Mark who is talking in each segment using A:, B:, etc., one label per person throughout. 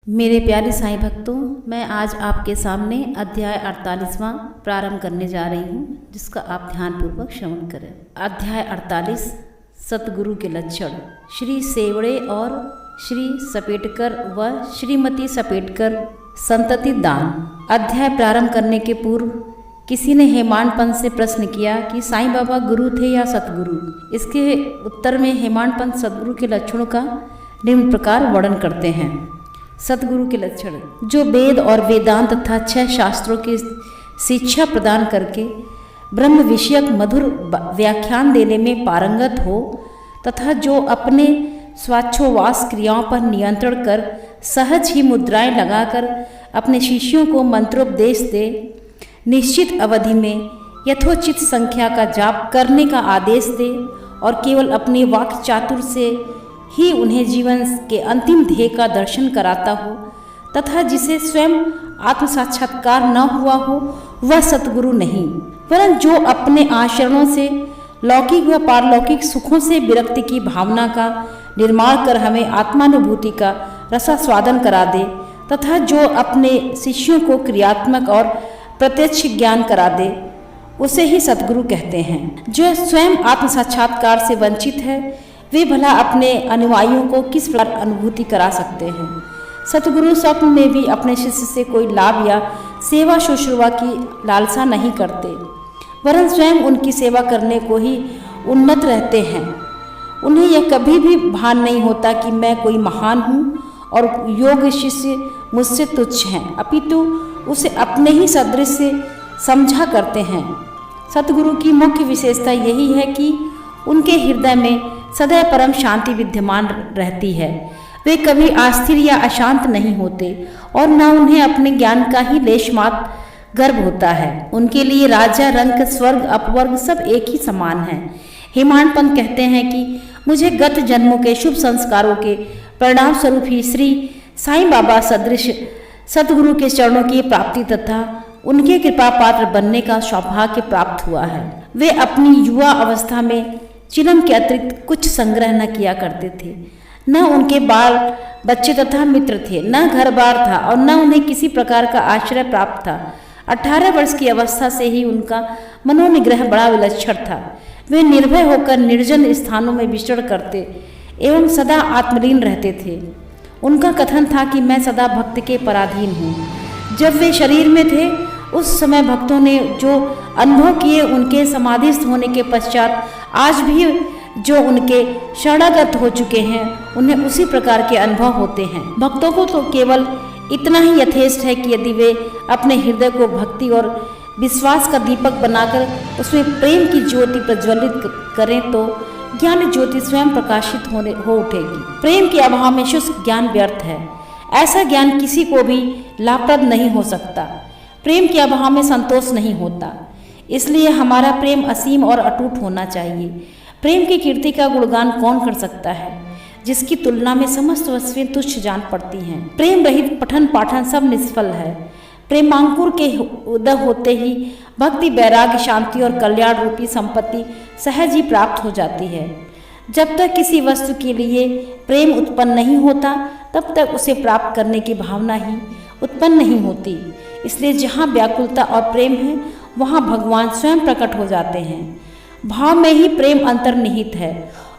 A: मेरे प्यारे साईं भक्तों, मैं आज आपके सामने अध्याय 48वां प्रारंभ करने जा रही हूँ, जिसका आप ध्यानपूर्वक श्रवण करें। अध्याय 48 सतगुरु के लक्षण। श्री सेवड़े और श्री सपेटकर व श्रीमती सपेटकर संतति दान। अध्याय प्रारंभ करने के पूर्व किसी ने हेमाड पंत से प्रश्न किया कि साईं बाबा गुरु थे या सतगुरु। इसके उत्तर में हेमाड पंत सतगुरु के लक्षणों का निम्न प्रकार वर्णन करते हैं। सतगुरु के लक्षण: जो वेद और वेदांत तथा 6 शास्त्रों की शिक्षा प्रदान करके ब्रह्म विषयक मधुर व्याख्यान देने में पारंगत हो तथा जो अपने स्वाच्छोवास क्रियाओं पर नियंत्रण कर सहज ही मुद्राएं लगाकर अपने शिष्यों को मंत्रोपदेश दे, निश्चित अवधि में यथोचित संख्या का जाप करने का आदेश दे और केवल अपनी वाक् चातुर से ही उन्हें जीवन के अंतिम ध्येय का दर्शन कराता हो तथा जिसे स्वयं आत्म साक्षात्कार न हुआ हो, वह सतगुरु नहीं, वरन जो अपने आचरणों से लौकिक व पारलौकिक सुखों से विरक्ति की भावना का निर्माण कर हमें आत्मानुभूति का रसास्वादन करा दे तथा जो अपने शिष्यों को क्रियात्मक और प्रत्यक्ष ज्ञान करा दे, उसे ही सतगुरु कहते हैं। जो स्वयं आत्म साक्षात्कार से वंचित है, वे भला अपने अनुयायियों को किस प्रकार अनुभूति करा सकते हैं। सतगुरु स्वप्न में भी अपने शिष्य से कोई लाभ या सेवा शुश्रूषा की लालसा नहीं करते, वरन स्वयं उनकी सेवा करने को ही उन्नत रहते हैं। उन्हें यह कभी भी भान नहीं होता कि मैं कोई महान हूँ और योग्य शिष्य मुझसे तुच्छ हैं, अपितु उसे अपने ही सदृश से समझा करते हैं। सतगुरु की मुख्य विशेषता यही है कि उनके हृदय में सदैव परम शांति विद्यमान रहती है। वे कभी अस्थिर या अशांत नहीं होते और न उन्हें अपने ज्ञान का ही लेशमात्र गर्व होता है। उनके लिए राजा, रंक, स्वर्ग, अपवर्ग सब एक ही समान है। हेमाड पंत कहते हैं कि मुझे गत जन्मों के शुभ संस्कारों के परिणाम स्वरूप ही श्री साईं बाबा सदृश सतगुरु के चरणों की प्राप्ति तथा उनके कृपा पात्र बनने का सौभाग्य प्राप्त हुआ है। वे अपनी युवा अवस्था में चिलम के अतिरिक्त कुछ संग्रह न किया करते थे। न उनके बाल बच्चे तथा मित्र थे, न घर बार था और न उन्हें किसी प्रकार का आश्रय प्राप्त था। 18 वर्ष की अवस्था से ही उनका मनोनिग्रह बड़ा विलक्षण था। वे निर्भय होकर निर्जन स्थानों में विचरण करते एवं सदा आत्मलीन रहते थे। उनका कथन था कि मैं सदा भक्त के पराधीन हूँ। जब वे शरीर में थे, उस समय भक्तों ने जो अनुभव किए, उनके समाधिस्थ होने के पश्चात आज भी जो उनके शरणागत हो चुके हैं, उन्हें उसी प्रकार के अनुभव होते हैं। भक्तों को तो केवल इतना ही यथेष्ट है कि यदि वे अपने हृदय को भक्ति और विश्वास का दीपक बनाकर उसमें प्रेम की ज्योति प्रज्वलित करें तो ज्ञान ज्योति स्वयं प्रकाशित हो उठेगी। प्रेम के अभाव में शुष्क ज्ञान व्यर्थ है। ऐसा ज्ञान किसी को भी लाभप्रद नहीं हो सकता। प्रेम के अभाव में संतोष नहीं होता। इसलिए हमारा प्रेम असीम और अटूट होना चाहिए। प्रेम की कीर्ति का गुणगान कौन कर सकता है, जिसकी तुलना में समस्त वस्तुएं तुच्छ जान पड़ती हैं। प्रेम रहित पठन पाठन सब निष्फल है। प्रेमांकुर के उदय होते ही भक्ति, वैराग्य, शांति और कल्याण रूपी संपत्ति सहज ही प्राप्त हो जाती है। जब तक किसी वस्तु के लिए प्रेम उत्पन्न नहीं होता, तब तक उसे प्राप्त करने की भावना ही उत्पन्न नहीं होती। इसलिए जहाँ व्याकुलता और प्रेम है, वहाँ भगवान स्वयं प्रकट हो जाते हैं। भाव में ही प्रेम अंतर्निहित है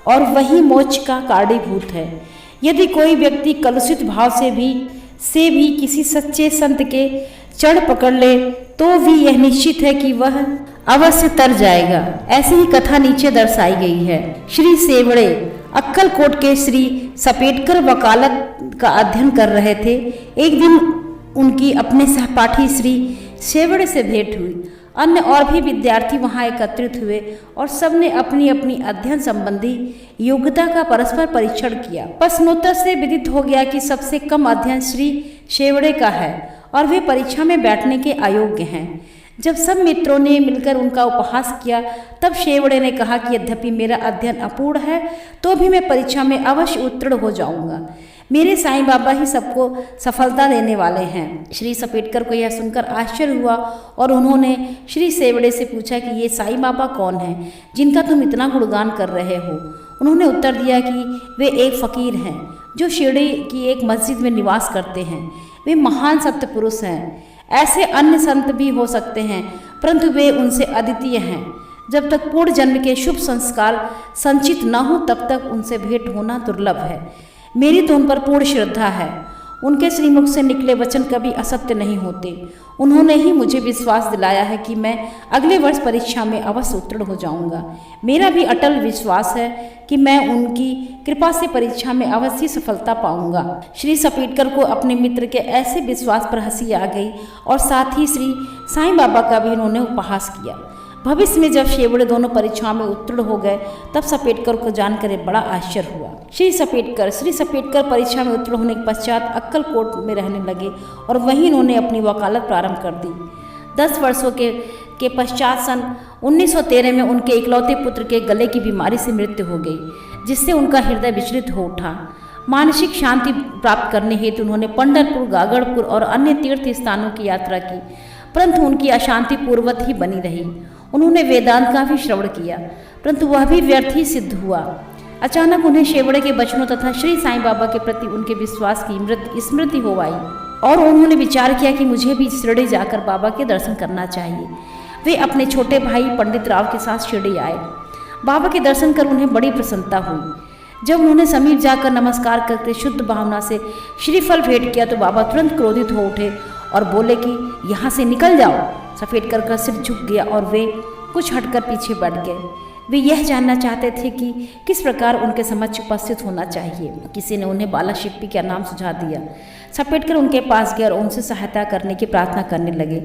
A: और वही मोक्ष का कारणीभूत है। यदि कोई व्यक्ति कलुषित भाव से भी किसी सच्चे संत के चढ़ पकड़ ले, तो भी यह निश्चित है कि वह अवश्य तर जाएगा। ऐसी ही कथा नीचे दर्शाई गई है। श्री सेवड़े अक्कलकोट के श्री सपेटकर वकालत का अध्ययन कर रहे थे। एक दिन उनकी अपने सहपाठी श्री सेवड़े से भेंट हुई। अन्य और भी विद्यार्थी वहां एकत्रित हुए और सबने अपनी अपनी अध्ययन संबंधी योग्यता का परस्पर परीक्षण किया। प्रश्नोत्तर से विदित हो गया कि सबसे कम अध्ययन श्री सेवड़े का है और वे परीक्षा में बैठने के अयोग्य हैं। जब सब मित्रों ने मिलकर उनका उपहास किया, तब सेवड़े ने कहा कि यद्यपि मेरा अध्ययन अपूर्ण है, तो भी मैं परीक्षा में अवश्य उत्तीर्ण हो जाऊंगा। मेरे साईं बाबा ही सबको सफलता देने वाले हैं। श्री सपेटकर को यह सुनकर आश्चर्य हुआ और उन्होंने श्री सेवड़े से पूछा कि ये साईं बाबा कौन हैं, जिनका तुम इतना गुणगान कर रहे हो। उन्होंने उत्तर दिया कि वे एक फ़कीर हैं, जो शिरडी की एक मस्जिद में निवास करते हैं। वे महान सत्य पुरुष हैं। ऐसे अन्य संत भी हो सकते हैं, परंतु वे उनसे अद्वितीय हैं। जब तक पूर्ण जन्म के शुभ संस्कार संचित न हो तब तक उनसे भेंट होना दुर्लभ है। मेरी तो उन पर पूर्ण श्रद्धा है। उनके श्रीमुख से निकले वचन कभी असत्य नहीं होते। उन्होंने ही मुझे विश्वास दिलाया है कि मैं अगले वर्ष परीक्षा में अवश्य उत्तीर्ण हो जाऊंगा। मेरा भी अटल विश्वास है कि मैं उनकी कृपा से परीक्षा में अवश्य सफलता पाऊंगा। श्री सपेटकर को अपने मित्र के ऐसे विश्वास पर हंसी आ गई और साथ ही श्री साईं बाबा का भी उन्होंने उपहास किया। भविष्य में जब शेवड़े दोनों परीक्षाओं में उत्तीर्ण हो गए तब सपेटकर को जानकर बड़ा आश्चर्य हुआ। श्री सपेटकर परीक्षा में उत्तीर्ण होने के पश्चात अक्कलकोट में रहने लगे और वहीं उन्होंने अपनी वकालत प्रारंभ कर दी। 10 वर्षों के पश्चात सन 1913 में उनके इकलौते पुत्र के गले की बीमारी से मृत्यु हो गई, जिससे उनका हृदय विचलित हो उठा। मानसिक शांति प्राप्त करने हेतु उन्होंने पंढरपुर, गागड़पुर और अन्य तीर्थ स्थानों की यात्रा की, परंतु उनकी अशांति पूर्ववत ही बनी रही। उन्होंने वेदांत का भी श्रवण किया, परंतु वह भी व्यर्थ ही सिद्ध हुआ। अचानक उन्हें शेवड़े के वचनों तथा श्री साईं बाबा के प्रति उनके विश्वास की स्मृति हो आई और उन्होंने विचार किया कि मुझे भी शिरडी जाकर बाबा के दर्शन करना चाहिए। वे अपने छोटे भाई पंडित राव के साथ शिरडी आए। बाबा के दर्शन कर उन्हें बड़ी प्रसन्नता हुई। जब उन्होंने समीप जाकर नमस्कार करके शुद्ध भावना से श्रीफल भेंट किया तो बाबा तुरंत क्रोधित हो उठे और बोले कि यहाँ से निकल जाओ। सपेटकर का सिर झुक गया और वे कुछ हटकर पीछे बैठ गए। वे यह जानना चाहते थे कि किस प्रकार उनके समक्ष उपस्थित होना चाहिए। किसी ने उन्हें बाला शिप्पी का नाम सुझा दिया। सपेटकर उनके पास गए और उनसे सहायता करने की प्रार्थना करने लगे।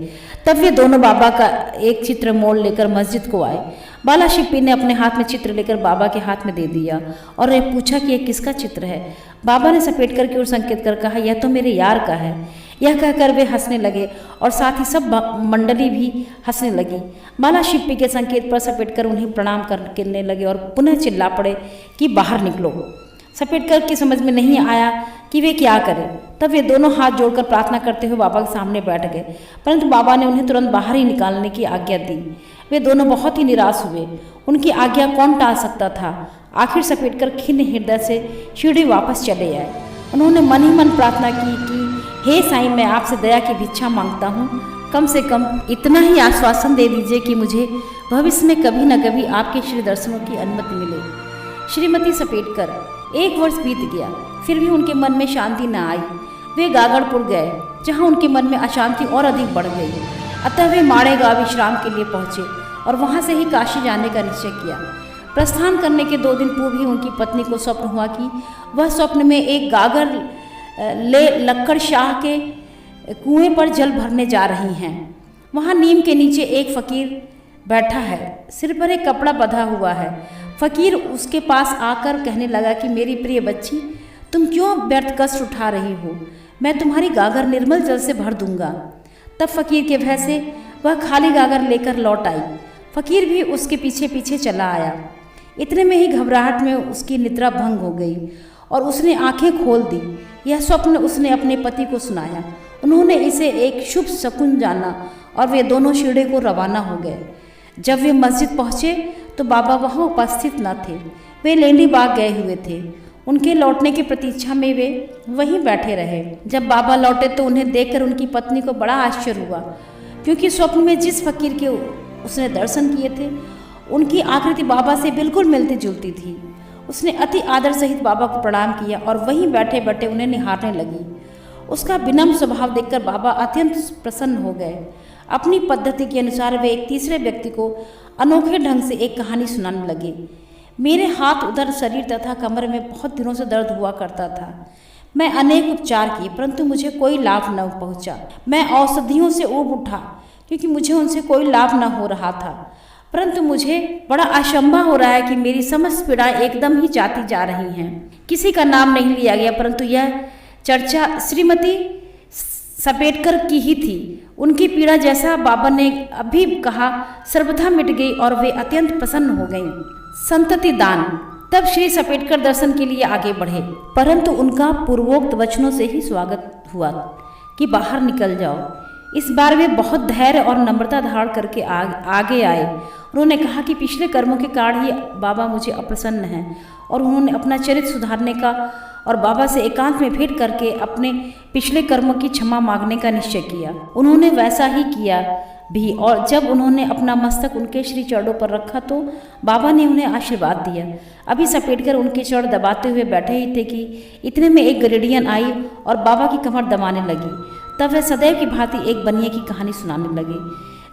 A: तब वे दोनों बाबा का एक चित्र मोड़ लेकर मस्जिद को आए। बाला शिप्पी ने अपने हाथ में चित्र लेकर बाबा के हाथ में दे दिया और ये पूछा कि यह किसका चित्र है। बाबा ने सपेटकर की ओर संकेत कर कहा, यह तो मेरे यार का है। यह कहकर वे हंसने लगे और साथ ही सब मंडली भी हंसने लगी। बाला शिप्पी के संकेत पर सपेटकर उन्हें प्रणाम करने लगे और पुनः चिल्ला पड़े कि बाहर निकलो। सपेटकर की समझ में नहीं आया कि वे क्या करें। तब वे दोनों हाथ जोड़कर प्रार्थना करते हुए बाबा के सामने बैठ गए, परंतु बाबा ने उन्हें तुरंत बाहर ही निकालने की आज्ञा दी। वे दोनों बहुत ही निराश हुए। उनकी आज्ञा कौन टाल सकता था। आखिर सपेटकर खिन्न हृदय से शिरडी वापस चले आए। उन्होंने मन ही मन प्रार्थना की कि हे साईं, मैं आपसे दया की भिक्षा मांगता हूँ। कम से कम इतना ही आश्वासन दे दीजिए कि मुझे भविष्य में कभी न कभी आपके श्री दर्शनों की अनुमति मिले। श्रीमती सपेटकर 1 वर्ष बीत गया, फिर भी उनके मन में शांति न आई। वे गागड़पुर गए, जहाँ उनके मन में अशांति और अधिक बढ़ गई। अतः वे माड़ेगांव विश्राम के लिए पहुँचे और वहाँ से ही काशी जाने का निश्चय किया। प्रस्थान करने के 2 दिन पूर्व ही उनकी पत्नी को स्वप्न हुआ कि वह स्वप्न में एक गागर ले लक्कड़ शाह के कुएं पर जल भरने जा रही हैं। वहाँ नीम के नीचे एक फकीर बैठा है, सिर पर एक कपड़ा बंधा हुआ है। फकीर उसके पास आकर कहने लगा कि मेरी प्रिय बच्ची, तुम क्यों व्यर्थ कष्ट उठा रही हो? मैं तुम्हारी गागर निर्मल जल से भर दूंगा। तब फकीर के भय से वह खाली गागर लेकर लौट आई। फकीर भी उसके पीछे पीछे चला आया। इतने में ही घबराहट में उसकी निद्रा भंग हो गई और उसने आंखें खोल दी। यह स्वप्न उसने अपने पति को सुनाया। उन्होंने इसे एक शुभ शकुन जाना और वे दोनों शिरडी को रवाना हो गए। जब वे मस्जिद पहुँचे तो बाबा वहाँ उपस्थित न थे। वे लेंडी बाग गए हुए थे। उनके लौटने की प्रतीक्षा में वे वहीं बैठे रहे। जब बाबा लौटे तो उन्हें देखकर उनकी पत्नी को बड़ा आश्चर्य हुआ, क्योंकि स्वप्न में जिस फकीर के उसने दर्शन किए थे उनकी आकृति बाबा से बिल्कुल मिलती जुलती थी। उसने अति आदर सहित बाबा को प्रणाम किया और वहीं बैठे बैठे उन्हें निहारने लगी। उसका विनम्र स्वभाव देखकर बाबा अत्यंत प्रसन्न हो गए। अपनी पद्धति के अनुसार वे एक तीसरे व्यक्ति को अनोखे ढंग से एक कहानी सुनाने लगे। मेरे हाथ, उधर शरीर तथा कमर में बहुत दिनों से दर्द हुआ करता था। मैं अनेक उपचार किए, परंतु मुझे कोई लाभ न पहुंचा। मैं औषधियों से ऊब उठा, क्योंकि मुझे उनसे कोई लाभ न हो रहा था। परंतु मुझे बड़ा आशंका हो रहा है कि मेरी समस्त पीड़ाएं एकदम ही जाती जा रही हैं। किसी का नाम नहीं लिया गया, परंतु यह चर्चा श्रीमती सपेटकर की ही थी। उनकी पीड़ा, जैसा बाबा ने अभी कहा, सर्वथा मिट गई और वे अत्यंत प्रसन्न हो गईं। संतति दान। तब श्री सपेटकर दर्शन के लिए आगे बढ़े, परंतु उनका पूर्वोक्त वचनों से ही स्वागत हुआ कि बाहर निकल जाओ। इस बार वे बहुत धैर्य और नम्रता धारण करके आगे आए। उन्होंने कहा कि पिछले कर्मों के कारण ही बाबा मुझे अप्रसन्न हैं और उन्होंने अपना चरित्र सुधारने का और बाबा से एकांत में भेंट करके अपने पिछले कर्मों की क्षमा मांगने का निश्चय किया। उन्होंने वैसा ही किया भी, और जब उन्होंने अपना मस्तक उनके श्री चरणों पर रखा तो बाबा ने उन्हें आशीर्वाद दिया। अभी सपेटकर उनके चरण दबाते हुए बैठे ही थे कि इतने में एक गरेडियन आई और बाबा की कमर दबाने लगी। तब वह सदैव की भांति एक बनिए की कहानी सुनाने लगे।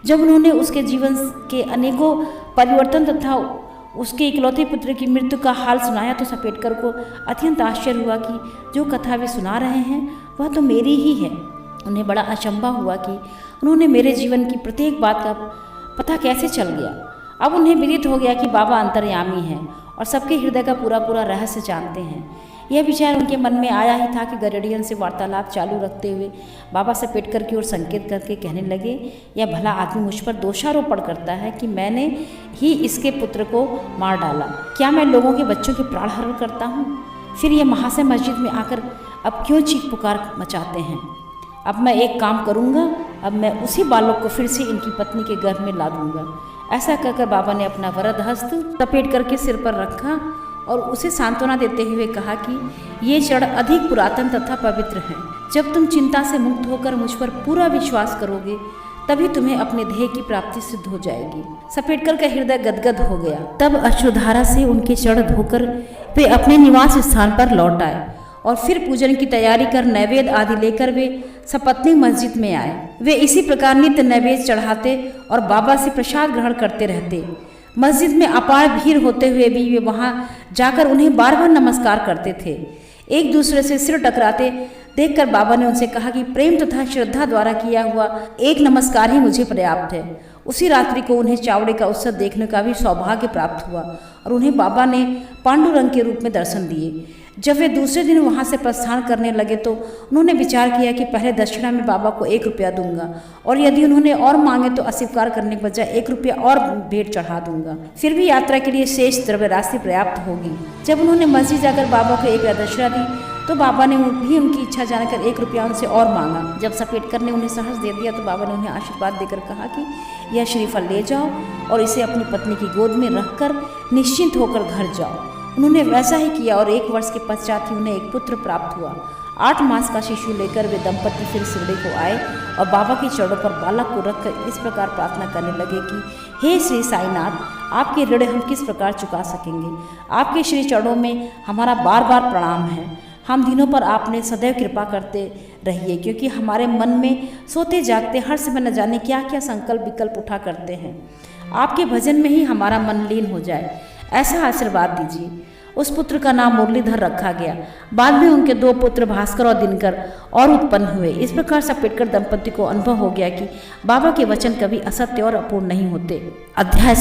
A: जब उन्होंने उसके जीवन के अनेकों परिवर्तन तथा उसके इकलौते पुत्र की मृत्यु का हाल सुनाया तो सपेटकर को अत्यंत आश्चर्य हुआ कि जो कथा वे सुना रहे हैं वह तो मेरी ही है। उन्हें बड़ा अचंभा हुआ कि उन्होंने मेरे जीवन की प्रत्येक बात का पता कैसे चल गया। अब उन्हें विदित हो गया कि बाबा अंतर्यामी हैं और सबके हृदय का पूरा पूरा रहस्य जानते हैं। यह विचार उनके मन में आया ही था कि गरेडियन से वार्तालाप चालू रखते हुए बाबा सपेटकर की ओर संकेत करके कहने लगे, यह भला आदमी मुझ पर दोषारोपण करता है कि मैंने ही इसके पुत्र को मार डाला। क्या मैं लोगों के बच्चों के प्राण हरण करता हूँ? फिर यह महाशय मस्जिद में आकर अब क्यों चीख पुकार मचाते हैं? अब मैं एक काम करूँगा, अब मैं उसी बालक को फिर से इनकी पत्नी के गर्भ में ला दूंगा। ऐसा कहकर बाबा ने अपना वरद हस्त सपेट करके सिर पर रखा और उसे सांत्वना देते हुए कहा कि ये क्षण अधिक पुरातन तथा पवित्र हैं। जब तुम चिंता से मुक्त होकर मुझ पर पूरा विश्वास करोगे तभी तुम्हें अपने ध्येय की प्राप्ति सिद्ध हो जाएगी। सपेटकर का हृदय गदगद हो गया। तब अश्रुधारा से उनके चरण धोकर वे अपने निवास स्थान पर लौट आए और फिर पूजन की तैयारी कर नैवेद्य आदि लेकर वे सपत्नी मस्जिद में आए। वे इसी प्रकार नित्य नैवेद्य चढ़ाते और बाबा से प्रसाद ग्रहण करते रहते। मस्जिद में अपार भीड़ होते हुए भी वे वहां जाकर उन्हें बार बार नमस्कार करते थे। एक दूसरे से सिर टकराते देखकर बाबा ने उनसे कहा कि प्रेम तथा श्रद्धा द्वारा किया हुआ एक नमस्कार ही मुझे पर्याप्त है। उसी रात्रि को उन्हें चावड़े का उत्सव देखने का भी सौभाग्य प्राप्त हुआ और उन्हें बाबा ने पांडुरंग के रूप में दर्शन दिए। जब वे दूसरे दिन वहां से प्रस्थान करने लगे तो उन्होंने विचार किया कि पहले दक्षिणा में बाबा को 1 रुपया दूंगा और यदि उन्होंने और मांगे तो अस्वीकार करने के बजाय 1 रुपया और भेंट चढ़ा दूंगा। फिर भी यात्रा के लिए शेष द्रव्य राशि पर्याप्त होगी। जब उन्होंने मस्जिद जाकर बाबा को 1 रुपया दक्षिणा दी तो बाबा ने भी उनकी इच्छा जानकर 1 रुपया उनसे और मांगा। जब सपेटकर ने उन्हें सहर्ष दे दिया तो बाबा ने उन्हें आशीर्वाद देकर कहा कि यह श्रीफल ले जाओ और इसे अपनी पत्नी की गोद में रखकर निश्चिंत होकर घर जाओ। उन्होंने वैसा ही किया और 1 वर्ष के पश्चात ही उन्हें एक पुत्र प्राप्त हुआ। 8 मास का शिशु लेकर वे दंपति फिर शिरडी को आए और बाबा के चरणों पर बालक को रखकर इस प्रकार प्रार्थना करने लगे कि हे श्री साईनाथ, आपके ऋण हम किस प्रकार चुका सकेंगे। आपके श्री चरणों में हमारा बार बार प्रणाम है। हम दिनों पर आपने सदैव कृपा करते रहिए, क्योंकि हमारे मन में सोते जागते हर समय न जाने क्या क्या संकल्प विकल्प उठा करते हैं। आपके भजन में ही हमारा मन लीन हो जाए, ऐसा आशीर्वाद दीजिए। उस पुत्र का नाम मुरलीधर रखा गया। बाद में उनके 2 पुत्र भास्कर और दिनकर और उत्पन्न हुए। इस प्रकार सपेटकर दंपति को अनुभव हो गया कि बाबा के वचन कभी असत्य और अपूर्ण नहीं होते। अध्याय